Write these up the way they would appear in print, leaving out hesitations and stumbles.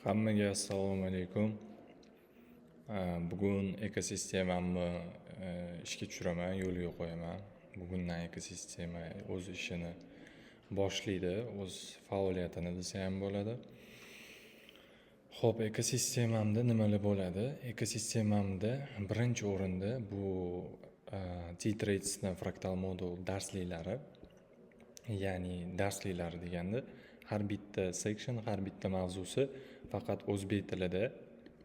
Hammaga assalomu alaykum. Bugun ekosistemamni ishga tushiraman, yo'lga qo'yaman. Bugundan ekosistema o'z ishini boshlaydi, o'z faoliyatini desa ham bo'ladi. Xo'p, ekosistemamda nimalar bo'ladi? Ekosistemamda birinchi o'rinda bu T-Trades'ning Fractal Model darsliklari, ya'ni darsliklar deganda har bitta section, har bitta mavzusi faqat o'zbek tilida.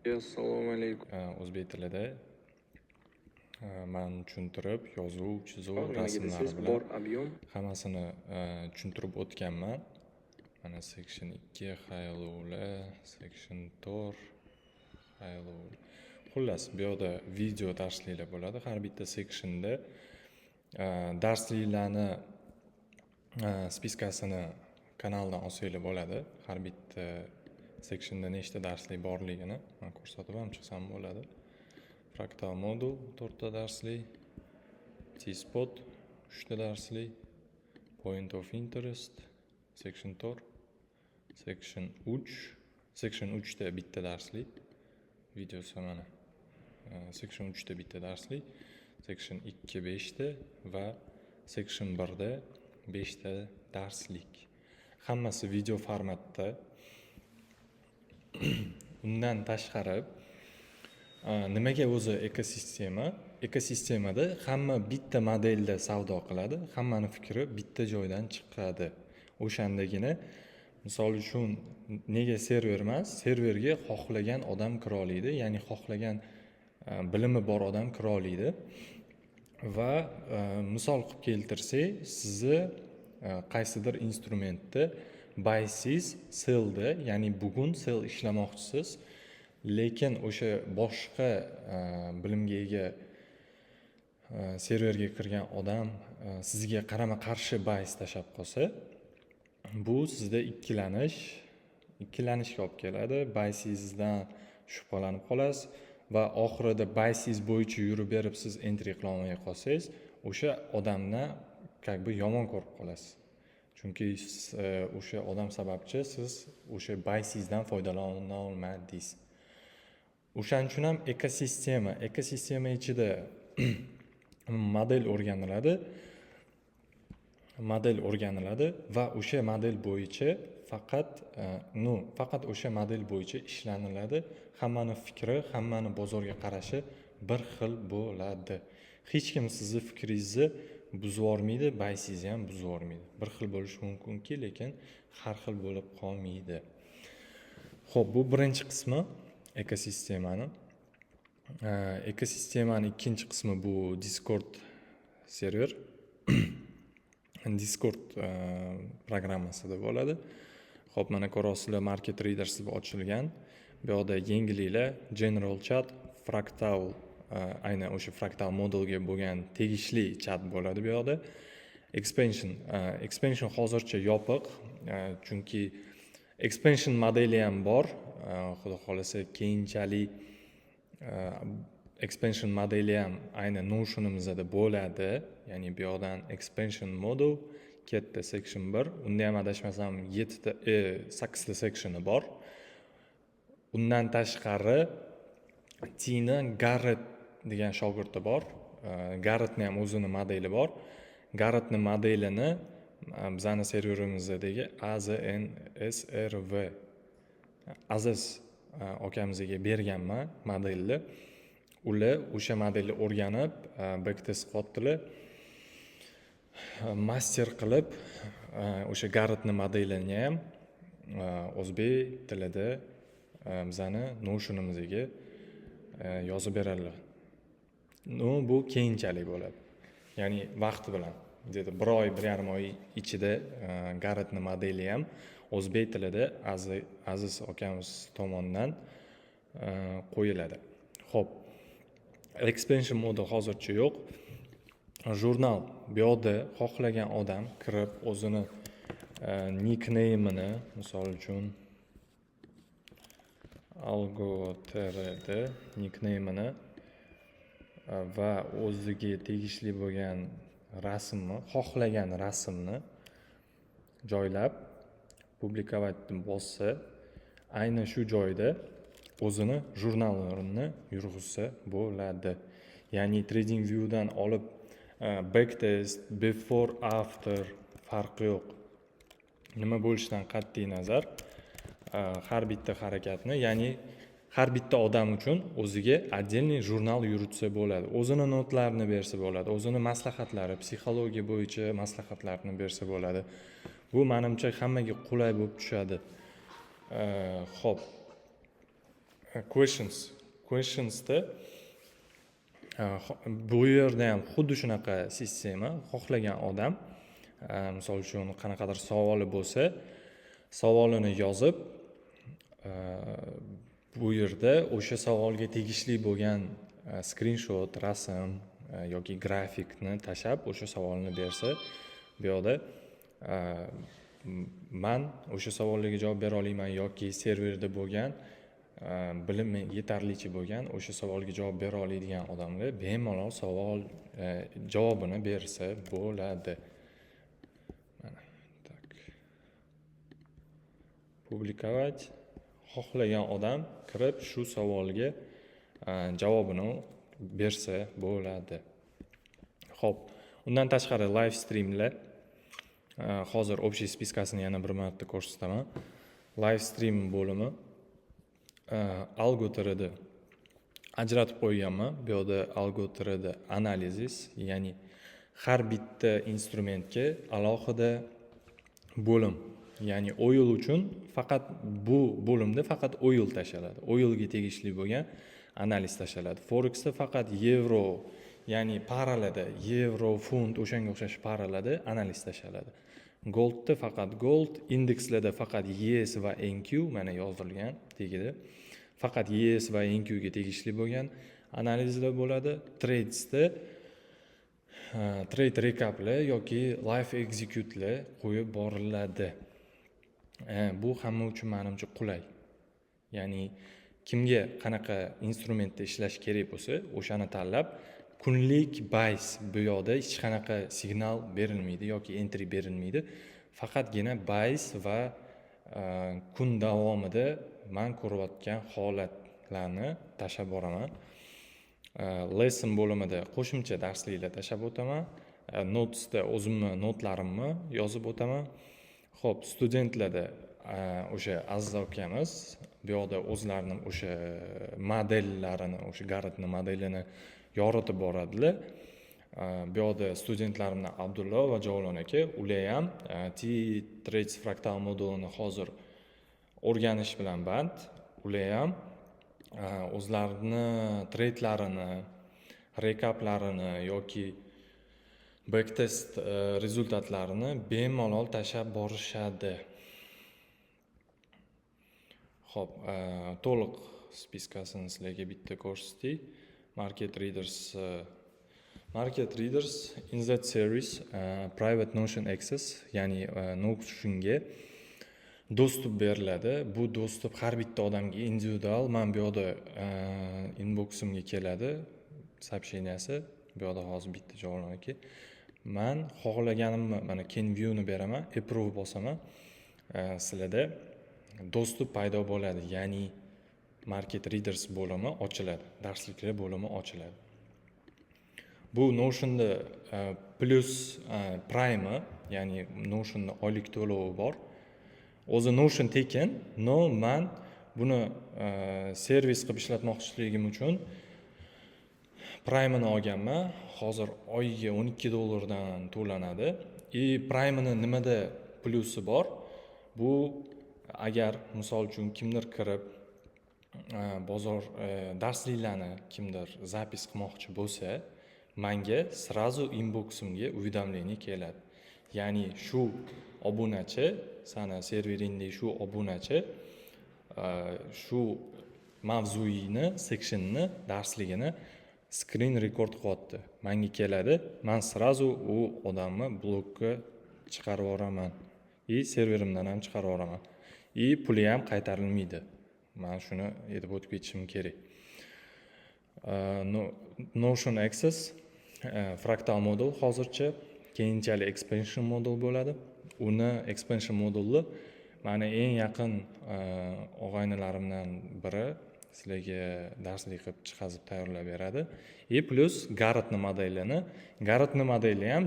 Assalomu alaykum. O'zbek tilida men tushuntirib, yozuv, chizuv, rasmlar bilan hammasini tushuntirib o'tganman. Mana section 2 haylovlar, section 4 haylovlar. Xullas, bu yerda video darsliklar bo'ladi. Har bitta sectionda darsliklarni spiskasini kanaldan olsanglar bo'ladi. Har bitta sectionda nechta darslik borligini men ko'rsatib ham chiqsam bo'ladi. Fractal Model 4 ta darslik, T-Spot 3 ta darslik, Point of Interest section 4, section 3 ta bitta darslik, videosi mana. Section 3 ta bitta darslik, section 2 5 ta va section 1 da 5 ta darslik. Hammasi video formatda. Undan tashqari nimaga o'zi ekosistema? Ekosistemada hamma bitta modelda savdo qiladi, hammaning fikri bitta joydan chiqadi. O'shandagina misol uchun nega server emas? Serverga xohlagan odam kira oladi, ya'ni xohlagan bilimi bor odam kira oladi. Va misol qilib keltirsak, sizni qaysidir instrumentda buysiz, sellda, ya'ni bugun sell ishlamoqchisiz, lekin o'sha boshqa bilimga ega serverga kirgan odam sizga qarama-qarshi buys tashab qolsa, bu sizda ikkilanishga olib keladi. Buysizdan shubhalanib qolasiz va oxirida buysiz bo'yicha yurib berib siz entry qila olmay qolsangiz, o'sha odamni yomon ko'rib qolasiz. Chunki o'sha odam sababchi siz o'sha buysizdan foydalana olmadingiz. O'shaning uchun ham ekosistema ichida model o'rganiladi va o'sha model bo'yicha faqat o'sha model bo'yicha ishlaniladi. Hammaning fikri, hammaning bozorga qarashi bir xil bo'ladi. Hech kim sizni fikringizni buzib yormaydi, buysizni ham buzib yormaydi. Bir xil bo'lishi mumkinki, lekin har xil bo'lib qolmaydi. Xo'p, bu birinchi qismi ekosistemani. Ekosistemaning ikkinchi qismi bu Discord server. Discord programmasida bo'ladi. Xo'p, mana ko'rasizlar, Market Readers deb ochilgan. Bu yerda yangiliklar General Chat, Fractal, aynan o'sha Fractal modelga bo'lgan tegishli chat bo'ladi bu yerda. Expansion hozircha yopiq, chunki expansion modeli ham bor. Xudo xolasa keyinchalik expansion modeli ham aynan Notion'imizda bo'ladi. Ya'ni bu yerdan expansion model katta section 1, unda ham adashmasam 8 ta sectioni bor. Undan tashqari Tina Garrett degan shogirdi bor. Garrettning ham o'zining modeli bor. Garrettning modelini bizning serverimizdagi AZNSRV Aziz akamizga berganman modelni. Ular o'sha modelni o'rganib, backtest qildilar. Master qilib, o'sha Garrettning modelini ham o'zbek tilida bizning Notion'imizga yozib beradilar. Bu keyinchalik bo'ladi. Ya'ni vaqt bilan, dedi 1 oy, 1,5 oy ichida Garrettning modeli ham o'zbek tilida Aziz akamiz tomonidan qo'yiladi. Xo'p, expansion model hozircha yo'q. Jurnal, bu yerda xohlagan odam kirib o'zini nickname'ini, misol uchun algo.trd nickname'ini va o'ziga tegishli bo'lgan xohlagan rasmni joylab publikovать bossa, ayni shu joyda o'zini jurnalini yurg'izsa bo'ladi. Ya'ni TradingView'dan olib backtest, before after farqi yo'q. Nima bo'lishidan qat'iy nazar, har bitta harakatni, ya'ni har bitta odam uchun o'ziga отдельный jurnal yuritsa bo'ladi. O'zini notlarini bersa bo'ladi, o'zini maslahatlari, psixologiya bo'yicha maslahatlarni bersa bo'ladi. Bu menimcha hammaga qulay bo'lib tushadi. Xo'p. Questionsda bu yerda ham xuddi shunaqa sistema. Xohlagan odam, misol uchun qanaqadir savoli bo'lsa, savolini yozib, bu yerda o'sha savolga tegishli bo'lgan screenshot, rasm yoki grafikni tashab o'sha savolni bersa, bu yerda men o'sha savollarga javob bera olaman yoki serverda bo'lgan bilimi yetarlicha bo'lgan o'sha savolga javob bera oladigan odamga bemalol savol javobini bersa bo'ladi. Mana tak. Publikovать. Xohlagan odam kirib shu savolga javobini bersa bo'ladi. Xo'p, undan tashqari live streamlar hozir общий spiskasini yana bir marta ko'rsataman. Live stream bo'limi algo-3D ajratib qo'yganman. Bu yerda algo-3D analizis, ya'ni har bitta instrumentga alohida bo'lim, ya'ni oil uchun faqat bu bo'limda faqat oil tashaladi. Oilga tegishli bo'lgan analiz tashaladi. Forexda faqat yevro, ya'ni paralarda yevro, funt o'shanga o'xshash paralarda analiz tashaladi. Goldda faqat gold, indekslarda faqat ES va NQ mana yozilgan tegida. Faqat ES va NQ ga tegishli bo'lgan analizlar bo'ladi. Tradesda trade recaplar yoki live execute'lar qo'yib boriladi. Bu hamma uchun menimcha qulay. Ya'ni kimga qanaqa instrumentda ishlash kerak bo'lsa, o'shani tanlab, kunlik buys bu yoqda hech qanaqa signal berilmaydi yoki entry berilmaydi. Faqatgina buys va kun davomida men ko'rayotgan holatlarni tashab boraman. Lesson bo'limida qo'shimcha darsliklar tashab o'taman. Notesda o'zimni notlarimni yozib o'taman. Xo'p, studentlarda o'sha Aziz akamiz bu yoqda o'zlarining o'sha modellarini, o'sha Garetni modelini yoritib boradilar. Bu yoqda studentlarimdan Abdulla va Javlon aka, ular ham T-Trades fraktal modulini hozir o'rganish bilan band. Ular ham o'zlarini trade'larini, recaplarini yoki backtest rezultatlarini bemalol tashab borishadi. Xo'p, to'liq spiskasini sizlarga bitta ko'rsatdik. Market Readers in that series private Notion access, ya'ni Notionga dostуп beriladi. Bu dostуп har bitta odamga individual. Men bu yerda inboximga keladi сообщенияsi. Bu yerda hozir bitta javoblarki men xohlaganimni mana CanView'ni beraman, approve bosaman. Sizlarda dostуп paydo bo'ladi, ya'ni Market Readers bo'limi ochiladi, darsliklar bo'limi ochiladi. Bu Notionda plus Prime, ya'ni Notionda oylik to'lovi bor. O'zi Notion tekin, no men buni servis qilib ishlatmoqchiligim uchun Prime'ni olganman. Hozir oyiga $12 to'lanadi. Prime'ni nimada plusi bor? Bu agar misol uchun kimdir kirib bozor darsliklarni kimdir zapis qilmoqchi bo'lsa, menga sразу inboximga уведомление keladi. Ya'ni shu obunachi, sana serveringdagi shu obunachi shu mavzuyini, sectionni, darsligini screen record qilyapti. Menga keladi, men sразу u odamni blokka chiqarib yuboraman. Serverimdan ham chiqarib yuboraman. Puli ham qaytarilmaydi. Men shuni aytib o'tib ketishim kerak. Notion Access fraktal modul hozircha, keyinchalik expansion modul bo'ladi. Uni expansion modulni mani eng yaqin og'aynilarimdan biri sizlarga darslik qilib chiqazib tayyorlab beradi. Plus Gartner modeli ham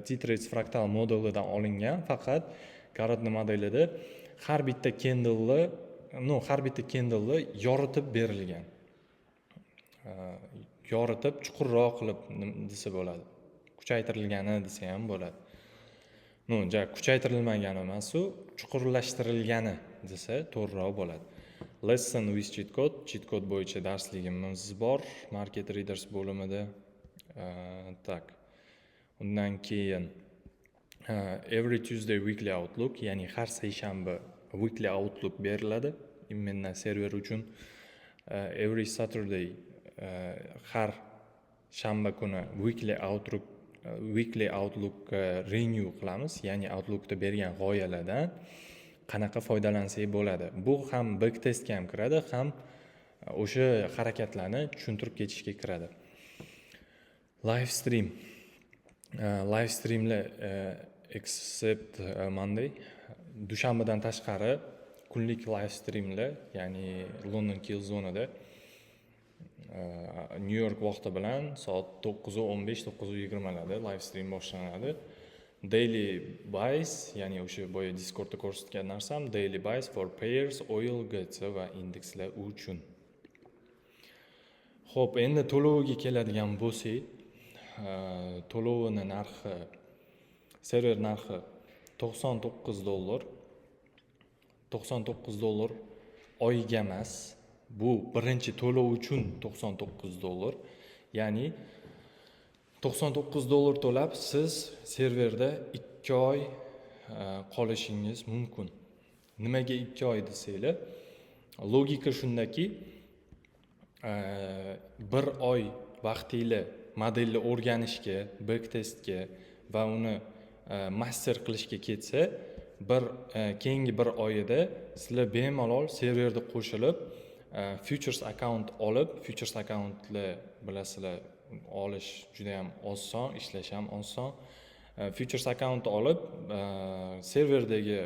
T-Trades fraktal modelidan olingan, faqat Gartner modelida har bitta candle'ni yoritib berilgan. Yoritib chuqurroq qilib desa bo'ladi. Kuchaytirilgani desa ham bo'ladi. Kuchaytirilmagani emas, chuqurlashtirilgani desa to'g'riroq bo'ladi. Lesson with cheat code bo'yicha darsligimiz bor Market Readers bo'limida. Undan keyin every Tuesday weekly outlook, ya'ni har seshanba weekly outlook beriladi imенно server uchun. Every Saturday har shanba kuni weekly outlook renew qilamiz, ya'ni outlookda bergan g'oyalardan qanaqa foydalansak bo'ladi. Bu ham backtestga ham kiradi, ham o'sha harakatlarni tushuntirib ketishga kiradi. Live streamlar except Monday, dushanbadan tashqari kunlik live streamlar, ya'ni London Kill zonada New York vaqti bilan soat 9:15-9:20larda live stream boshlanadi. Daily buys, ya'ni o'sha boya Discordda ko'rsatgan narsam, daily buys for pairs, oil, GTC va indekslar uchun. Xo'p, endi to'loviga keladigan bo'lsak, to'lovini narxi, server narxi $99. $99 oyiga emas. Bu birinchi to'lov uchun $99. Ya'ni $99 to'lab siz serverda 2 oy qolishingiz mumkin. Nimaga 2 oy desanglar, logika shundaki, 1 oy vaqtingizni modelni o'rganishga, backtestga va uni master qilishga ketsa, keyingi 1 oyida sizlar bemalol serverda qo'shilib futures account olib, futures accountlar bilasizlar, olish juda ham oson, ishlash ham oson. Futures account olib, serverdagi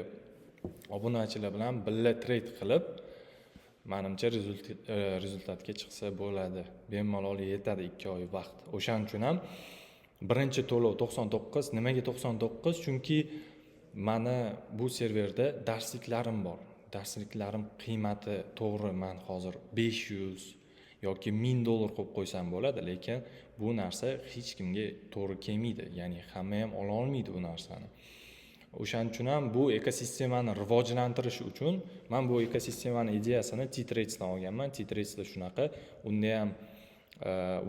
obunachilar bilan birga trade qilib, menimcha rezultatga chiqsa bo'ladi. Bemalol yetadi 2 oy vaqt. O'shaning uchun ham birinchi to'lov 99. Nimaga 99? Chunki mana bu serverda darsliklarim bor. Darsliklarim qiymati to'g'ri, men hozir 500 yoki $1000 qo'yib qo'ysam bo'ladi, lekin bu narsa hech kimga to'g'ri kelmaydi. Ya'ni hamma ham ola olmaydi bu narsani. O'shaning uchun ham bu ekosistemani rivojlantirish uchun men bu ekosistemani ideyasini T-Tradesdan olganman. T-Tradesda shunaqa, unda ham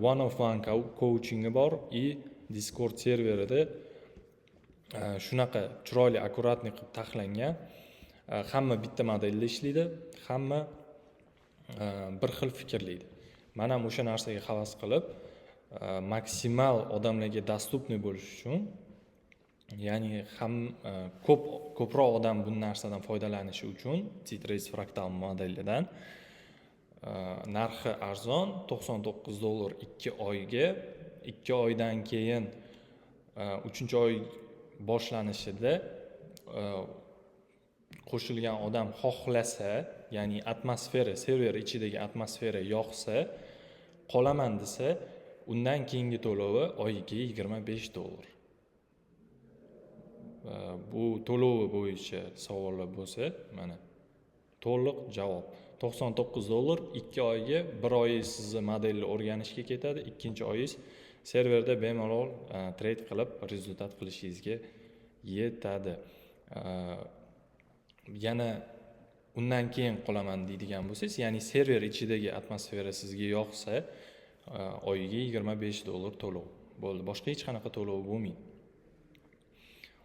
one-of-one coaching bor и Discord serverida shunaqa chiroyli, akkuratniy qilib taxlangan. Hamma bitta modelda ishlaydi, hamma bir xil fikrlaydi. Men ham o'sha narsaga havas qilib, maksimal odamlarga dostupniy bo'lish uchun, ya'ni ham ko'proq odam bu narsadan foydalanishi uchun T-Trades fraktal modelidan narxi arzon, $99 2 oyga. 2 oydan keyin 3-oy boshlanishida qo'shilgan odam xohlasa, ya'ni atmosfera, server ichidagi atmosfera yoqsa, qolaman desa, undan keyingi to'lovi oyiga $25. Bu to'lovi bo'yicha savollar bo'lsa, mana to'liq javob. $99 2 oyga, 1 oyingiz sizni modelni o'rganishga ketadi, 2-oyingiz serverda bemalol trade qilib rezultat qilishingizga yetadi. Yana undan keyin qolaman deydigan bo'lsangiz, ya'ni server ichidagi atmosfera sizga yoqsa, oyiga $25 to'lov bo'ldi. Boshqa hech qanaqa to'lov bo'lmaydi.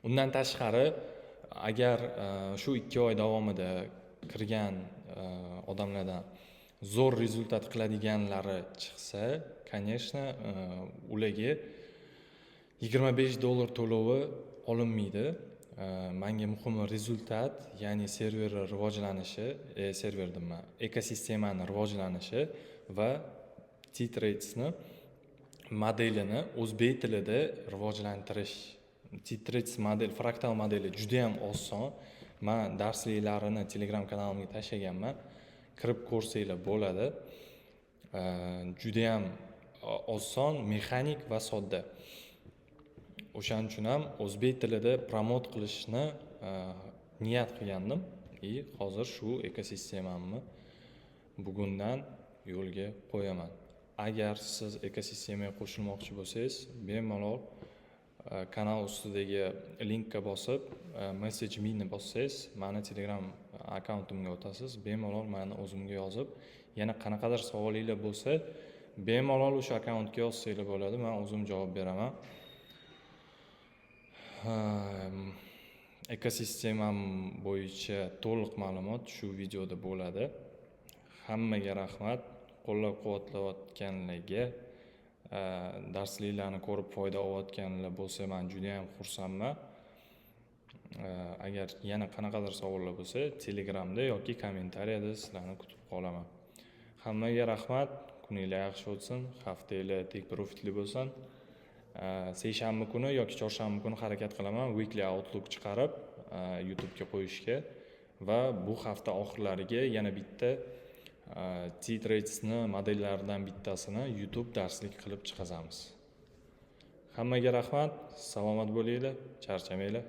Undan tashqari, agar shu 2 oy davomida kirgan odamlardan zo'r rezultat qiladiganlari chiqsa, конечно, ularga $25 to'lovi olinmaydi. Menga muhimi rezultat, ya'ni serverlar rivojlanishi, ekosistemani rivojlanishi va T-Tradesni modelini o'zbek tilida rivojlantirish. T-Trades model, fraktal modeli juda ham oson. Men darsliklarini Telegram kanalimga tashlaganman. Kirib ko'rsanglar bo'ladi. Juda ham oson, mexanik va sodda. O'shaning uchun ham o'zbek tilida promot qilishni niyat qilgandim. Hozir shu ekosistemamni bugundan yo'lga qo'yaman. Agar siz ekosistemaga qo'shilmoqchi bo'lsangiz, bemalol kanal ustidagi linkka bosib, message me ni bossangiz, meni Telegram akkauntimga o'tasiz. Bemalol meni o'zimga yozib, yana qanaqadir savolinglar bo'lsa, bemalol o'sha akkauntga yozsanglar bo'ladi. Men o'zim javob beraman. Ekosistemam bo'yicha to'liq ma'lumot shu videoda bo'ladi. Hammaga rahmat. Qo'llab-quvvatlayotganlarga, darsliklarni ko'rib foyda olayotganlar bo'lsa, men juda ham xursandman. Agar yana qanaqadir savollar bo'lsa, Telegramda yoki kommentariyada sizlarni kutib qolaman. Hammaga rahmat. Kuninglar yaxshi o'tsin. Haftanglar tek profitli bo'lsin. Seshanba kuni yoki chorshanba kuni harakat qilaman weekly outlook chiqarib YouTube'ga qo'yishga va bu hafta oxirlariga yana bitta T-Trades'ni modellaridan bittasini YouTube darslik qilib chiqazamiz. Hammaga rahmat. Salomat bo'linglar, charchamanglar.